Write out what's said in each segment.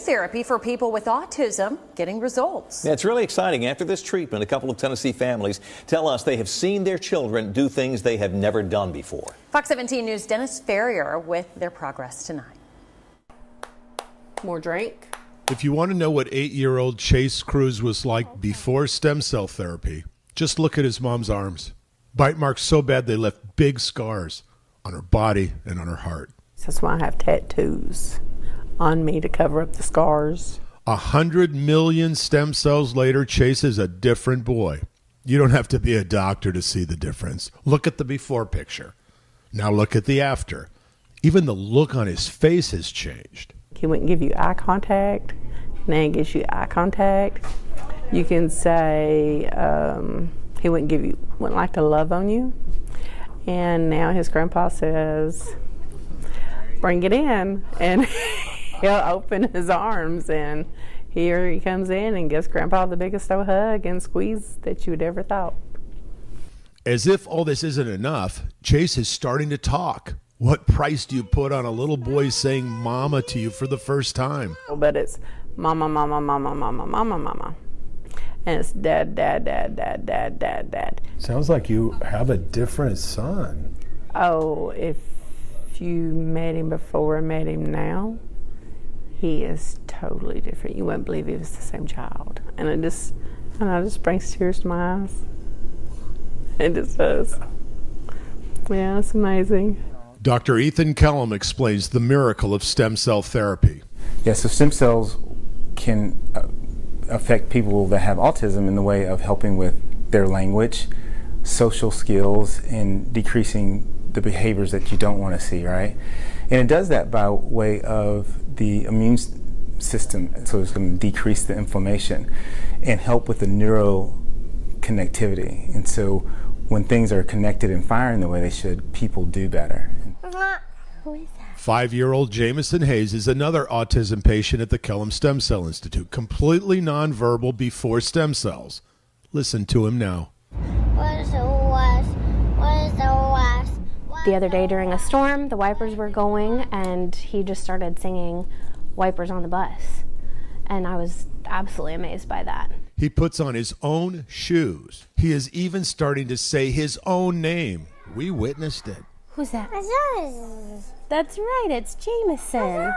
therapy for people with autism getting results. Yeah, it's really exciting. After this treatment, a couple of Tennessee families tell us they have seen their children do things they have never done before. Fox 17 News' Dennis Ferrier with their progress tonight. More drink. If you want to know what 8-year-old Chase Cruz was like before stem cell therapy, just look at his mom's arms. Bite marks so bad they left big scars on her body and on her heart. That's why I have tattoos on me to cover up the scars. 100 million stem cells later, Chase is a different boy. You don't have to be a doctor to see the difference. Look at the before picture. Now look at the after. Even the look on his face has changed. He wouldn't give you eye contact. Now he gives you eye contact. You can say he wouldn't like to love on you. And now his grandpa says, bring it in. And he'll open his arms, and here he comes in and gives Grandpa the biggest old hug and squeeze that you would ever thought. As if all this isn't enough, Chase is starting to talk. What price do you put on a little boy saying mama to you for the first time? But it's mama, mama, mama, mama, mama, mama. And it's dad, dad, dad, dad, dad, dad, dad. Sounds like you have a different son. Oh, if you met him before and met him now, he is totally different. You wouldn't believe he was the same child. And it just brings tears to my eyes. It just does. Yeah, it's amazing. Dr. Ethan Kellum explains the miracle of stem cell therapy. Yeah, so stem cells can affect people that have autism in the way of helping with their language, social skills, and decreasing the behaviors that you don't want to see, right? And it does that by way of the immune system, so it's going to decrease the inflammation and help with the neuroconnectivity. And so when things are connected and firing the way they should, people do better. Who is that? 5-year-old Jamison Hayes is another autism patient at the Kellum Stem Cell Institute, completely nonverbal before stem cells. Listen to him now. What is the worst? What is the worst? The other day during a storm, the wipers were going, and he just started singing Wipers on the Bus. And I was absolutely amazed by that. He puts on his own shoes. He is even starting to say his own name. We witnessed it. Who's that? That's right, it's Jameson.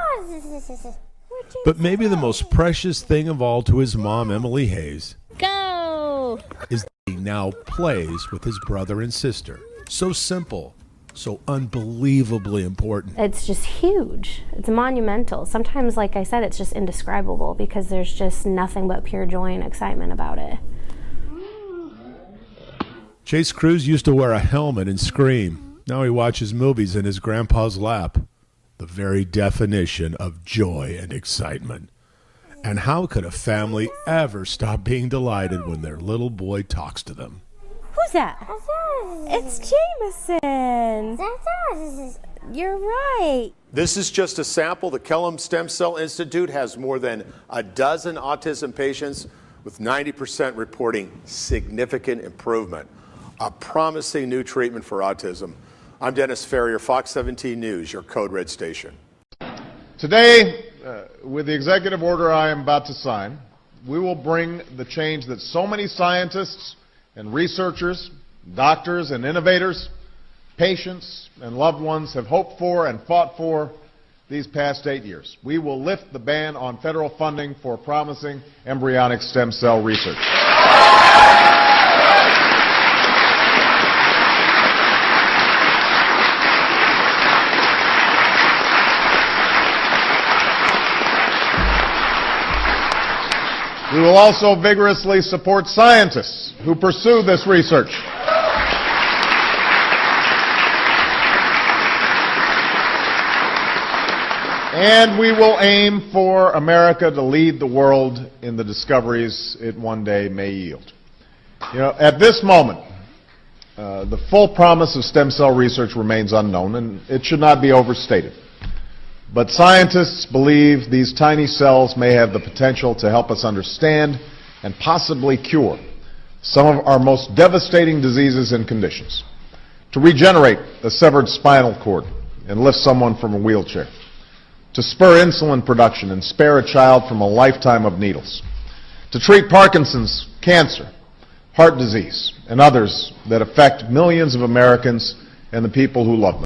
But maybe the most precious thing of all to his mom, Emily Hayes, Go! is that he now plays with his brother and sister. So simple, so unbelievably important. It's just huge. It's monumental. Sometimes, like I said, it's just indescribable because there's just nothing but pure joy and excitement about it. Chase Cruz used to wear a helmet and scream. Now he watches movies in his grandpa's lap. The very definition of joy and excitement. And how could a family ever stop being delighted when their little boy talks to them? Who's that? It's Jameson. You're right. This is just a sample. The Kellum Stem Cell Institute has more than a dozen autism patients, with 90% reporting significant improvement. A promising new treatment for autism. I'm Dennis Ferrier, Fox 17 News, your Code Red station. Today, with the executive order I am about to sign, we will bring the change that so many scientists and researchers, doctors and innovators, patients and loved ones have hoped for and fought for these past 8 years. We will lift the ban on federal funding for promising embryonic stem cell research. We will also vigorously support scientists who pursue this research. And we will aim for America to lead the world in the discoveries it one day may yield. You know, at this moment, the full promise of stem cell research remains unknown, and it should not be overstated. But scientists believe these tiny cells may have the potential to help us understand and possibly cure some of our most devastating diseases and conditions, to regenerate a severed spinal cord and lift someone from a wheelchair, to spur insulin production and spare a child from a lifetime of needles, to treat Parkinson's, cancer, heart disease, and others that affect millions of Americans and the people who love them.